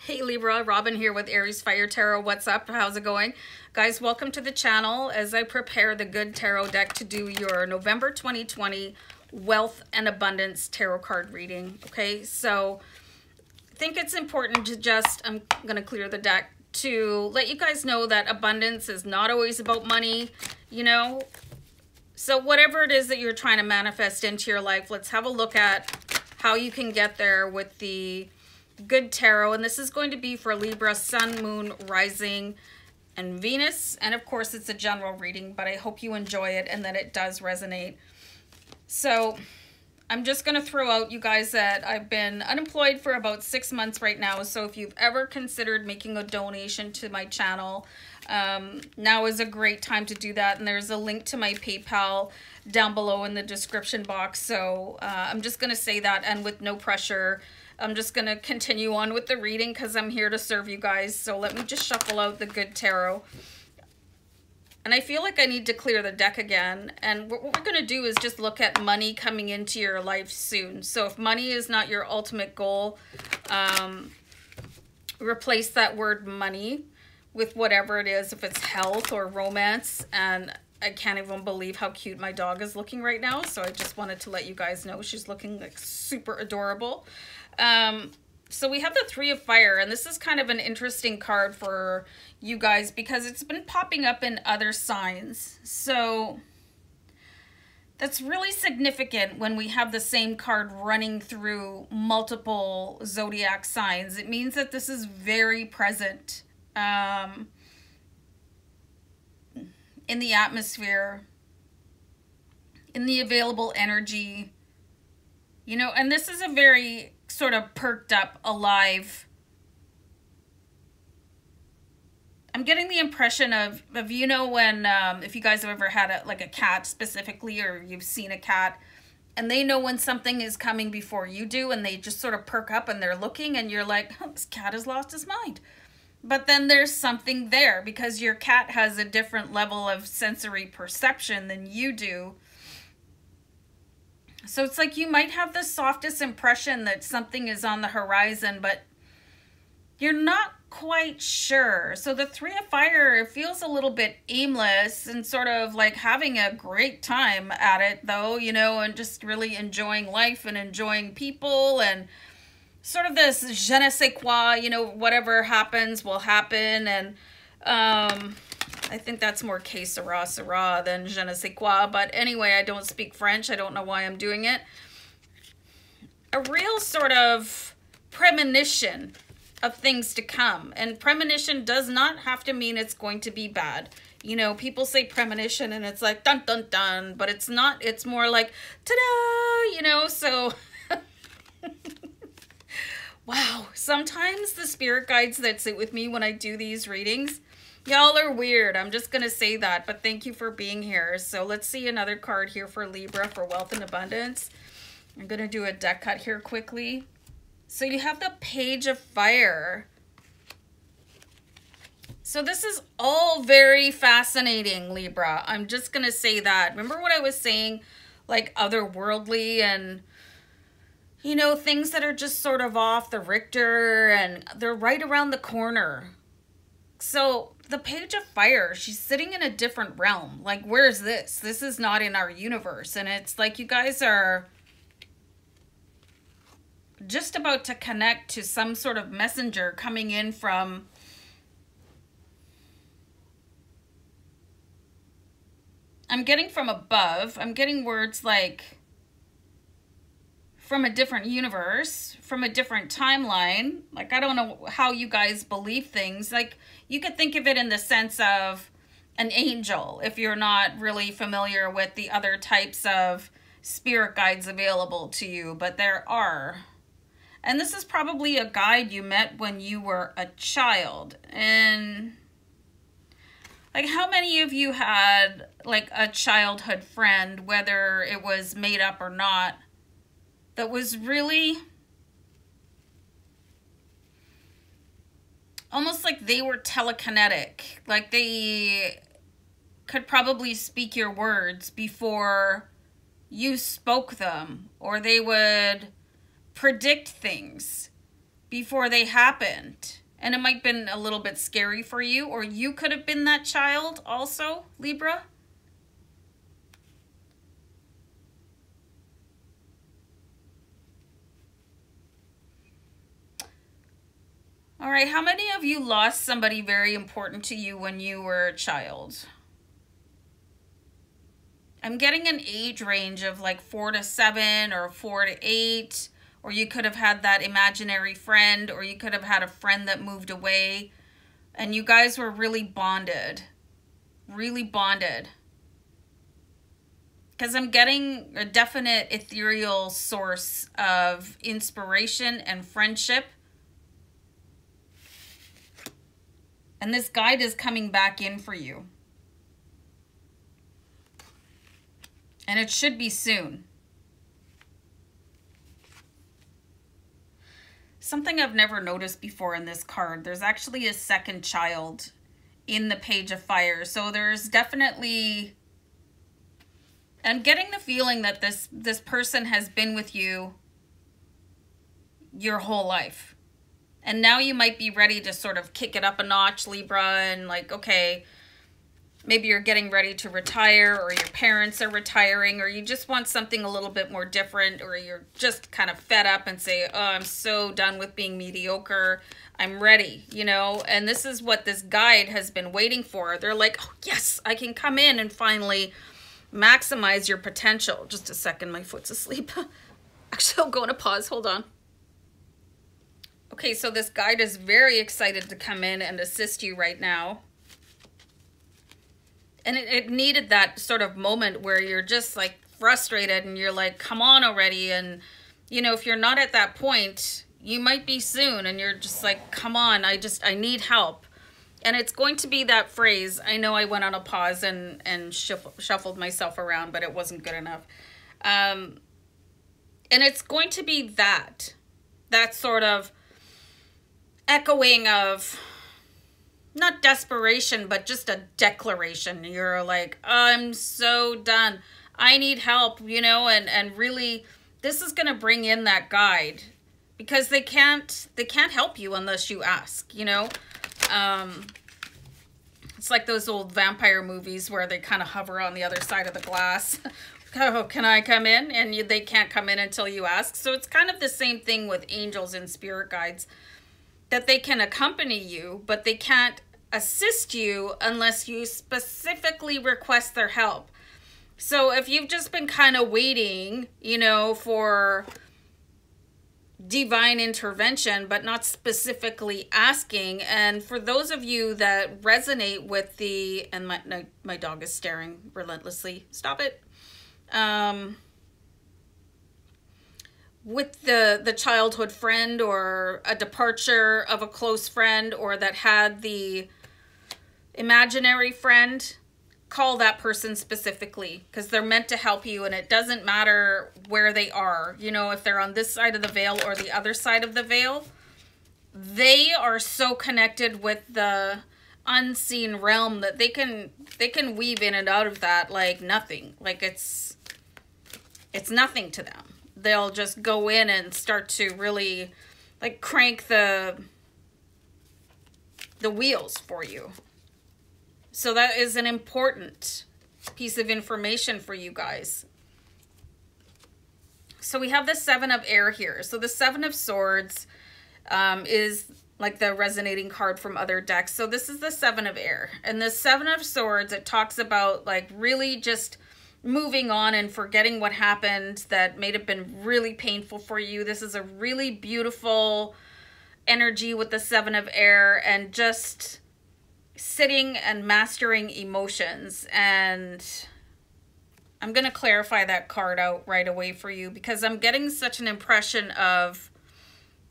Hey Libra, Robin here with ariesfire Tarot. What's up? How's it going? Guys, welcome to the channel as I prepare the good tarot deck to do your November 2020 Wealth and Abundance Tarot card reading. Okay, so I think it's important to just, I'm going to clear the deck, to let you guys know that abundance is not always about money, you know. So whatever it is that you're trying to manifest into your life, let's have a look at how you can get there with the good tarot. And this is going to be for Libra, Sun, Moon, Rising, and Venus. And of course, it's a general reading, but I hope you enjoy it and that it does resonate. So I'm just going to throw out, you guys, that I've been unemployed for about 6 months right now. So if you've ever considered making a donation to my channel, now is a great time to do that. And there's a link to my PayPal down below in the description box. So I'm just going to say that, and with no pressure, I'm just going to continue on with the reading because I'm here to serve you guys. So let me just shuffle out the good tarot. And I feel like I need to clear the deck again. And what we're going to do is just look at money coming into your life soon. So if money is not your ultimate goal, replace that word money with whatever it is, if it's health or romance. And I can't even believe how cute my dog is looking right now. So I just wanted to let you guys know she's looking like super adorable. So we have the Three of Fire, and this is kind of an interesting card for you guys because it's been popping up in other signs. So that's really significant when we have the same card running through multiple zodiac signs. It means that this is very present in the atmosphere, in the available energy, you know, and this is a very sort of perked up, alive. I'm getting the impression of you know, when if you guys have ever had a cat specifically, or you've seen a cat and they know when something is coming before you do, and they just sort of perk up and they're looking and you're like, oh, this cat has lost his mind. But then there's something there because your cat has a different level of sensory perception than you do. So it's like you might have the softest impression that something is on the horizon, but you're not quite sure. So the Three of Fire, it feels a little bit aimless and sort of like having a great time at it though, you know, and just really enjoying life and enjoying people, and sort of this je ne sais quoi, you know, whatever happens will happen. And I think that's more que sera, sera than je ne sais quoi. But anyway, I don't speak French. I don't know why I'm doing it. A real sort of premonition of things to come. And premonition does not have to mean it's going to be bad. You know, people say premonition and it's like dun dun dun, but it's not. It's more like ta-da, you know, so wow. Sometimes the spirit guides that sit with me when I do these readings, y'all are weird. I'm just going to say that, but thank you for being here. So let's see another card here for Libra for wealth and abundance. I'm going to do a deck cut here quickly. So you have the Page of Fire. So this is all very fascinating, Libra. I'm just going to say that. Remember what I was saying, like otherworldly and, you know, things that are just sort of off the Richter, and they're right around the corner. So the Page of Fire, she's sitting in a different realm. Like, where is this? This is not in our universe. And it's like you guys are just about to connect to some sort of messenger coming in from, I'm getting from above. I'm getting words like from a different universe, from a different timeline. Like, I don't know how you guys believe things. Like, you could think of it in the sense of an angel if you're not really familiar with the other types of spirit guides available to you, but there are. And this is probably a guide you met when you were a child. And like, how many of you had like a childhood friend, whether it was made up or not, that was really almost like they were telekinetic, like they could probably speak your words before you spoke them, or they would predict things. before they happened. And it might have been a little bit scary for you, or you could have been that child also, Libra. All right, how many of you lost somebody very important to you when you were a child? I'm getting an age range of like 4 to 7 or 4 to 8, or you could have had that imaginary friend, or you could have had a friend that moved away and you guys were really bonded. Really bonded. Because I'm getting a definite ethereal source of inspiration and friendship. And this guide is coming back in for you. And it should be soon. Something I've never noticed before in this card, there's actually a second child in the Page of Fire. So there's definitely, I'm getting the feeling that this person has been with you your whole life. And now you might be ready to sort of kick it up a notch, Libra, and like, okay, maybe you're getting ready to retire, or your parents are retiring, or you just want something a little bit more different, or you're just kind of fed up and say, oh, I'm so done with being mediocre. I'm ready, you know? And this is what this guide has been waiting for. They're like, oh, yes, I can come in and finally maximize your potential. Just a second, my foot's asleep. Actually, I'll go on a pause. Hold on. Okay, so this guide is very excited to come in and assist you right now. And it needed that sort of moment where you're just like frustrated and you're like, come on already. And, you know, if you're not at that point, you might be soon. And you're just like, come on, I need help. And it's going to be that phrase. I know I went on a pause and shuffled myself around, but it wasn't good enough. And it's going to be that sort of echoing of, not desperation, but just a declaration. You're like, I'm so done. I need help, you know, and really this is going to bring in that guide, because they can't help you unless you ask, you know. It's like those old vampire movies where they kind of hover on the other side of the glass. Oh, can I come in? And they can't come in until you ask. So it's kind of the same thing with angels and spirit guides, that they can accompany you, but they can't assist you unless you specifically request their help. So if you've just been kind of waiting, you know, for divine intervention, but not specifically asking, and for those of you that resonate with the, and my dog is staring relentlessly, stop it, with the childhood friend, or a departure of a close friend, or that had the imaginary friend, call that person specifically, because they're meant to help you, and it doesn't matter where they are. You know, if they're on this side of the veil or the other side of the veil, they are so connected with the unseen realm that they can weave in and out of that like nothing. Like it's nothing to them. They'll just go in and start to really like crank the wheels for you. So that is an important piece of information for you guys. So we have the Seven of Air here. So the Seven of Swords is like the resonating card from other decks. So this is the Seven of Air. And the Seven of Swords, it talks about like really just moving on and forgetting what happened that may have been really painful for you. This is a really beautiful energy with the Seven of Air, and just sitting and mastering emotions. And I'm going to clarify that card out right away for you, because I'm getting such an impression of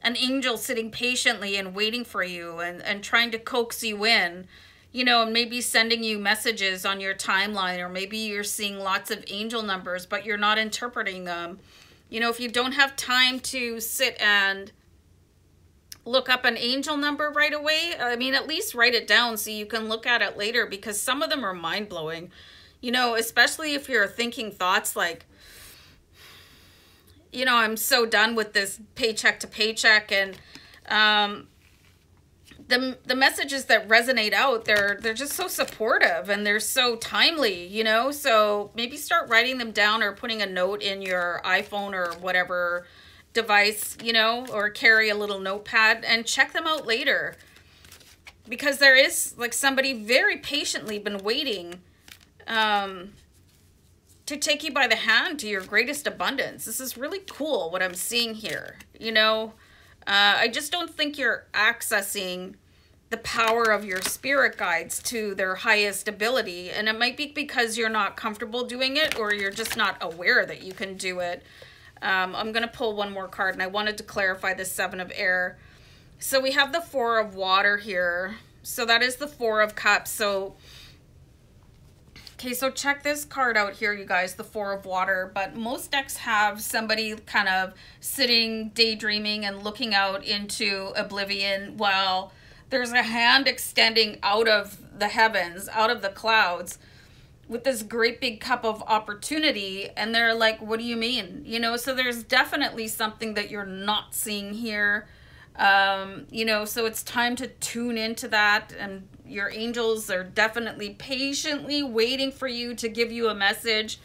an angel sitting patiently and waiting for you and trying to coax you in, you know, and maybe sending you messages on your timeline, or maybe you're seeing lots of angel numbers, but you're not interpreting them. You know, if you don't have time to sit and look up an angel number right away, I mean, at least write it down so you can look at it later, because some of them are mind-blowing. You know, especially if you're thinking thoughts like, you know, I'm so done with this paycheck to paycheck, and The messages that resonate out, they're just so supportive and they're so timely, you know? So maybe start writing them down or putting a note in your iPhone or whatever device, you know, or carry a little notepad and check them out later. Because there is like somebody very patiently been waiting to take you by the hand to your greatest abundance. This is really cool what I'm seeing here, you know? I just don't think you're accessing the power of your spirit guides to their highest ability. And it might be because you're not comfortable doing it or you're just not aware that you can do it. I'm going to pull one more card, and I wanted to clarify the Seven of Air. So we have the Four of Water here. So that is the Four of Cups. So, okay, so check this card out here, you guys, the Four of Water. But most decks have somebody kind of sitting, daydreaming, and looking out into oblivion while there's a hand extending out of the heavens, out of the clouds, with this great big cup of opportunity. And they're like, what do you mean? You know, so there's definitely something that you're not seeing here. You know, so it's time to tune into that, and your angels are definitely patiently waiting for you to give you a message.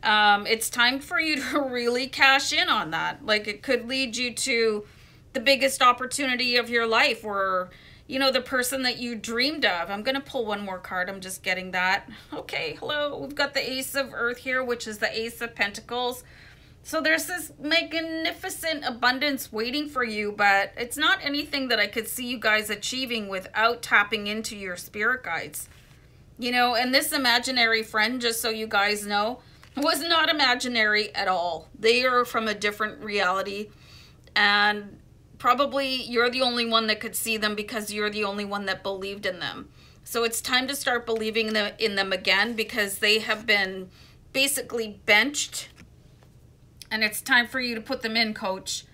It's time for you to really cash in on that. Like, it could lead you to the biggest opportunity of your life, or, you know, the person that you dreamed of. I'm going to pull one more card. I'm just getting that. Okay, hello. We've got the Ace of Earth here, which is the Ace of Pentacles. So there's this magnificent abundance waiting for you, but it's not anything that I could see you guys achieving without tapping into your spirit guides. You know, and this imaginary friend, just so you guys know, was not imaginary at all. They are from a different reality, and probably you're the only one that could see them because you're the only one that believed in them. So it's time to start believing in them again, because they have been basically benched. And it's time for you to put them in, coach.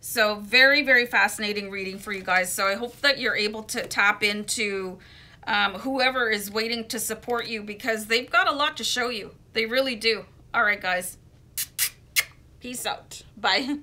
So very, very fascinating reading for you guys. So I hope that you're able to tap into whoever is waiting to support you, because they've got a lot to show you. They really do. All right, guys. Peace out. Bye.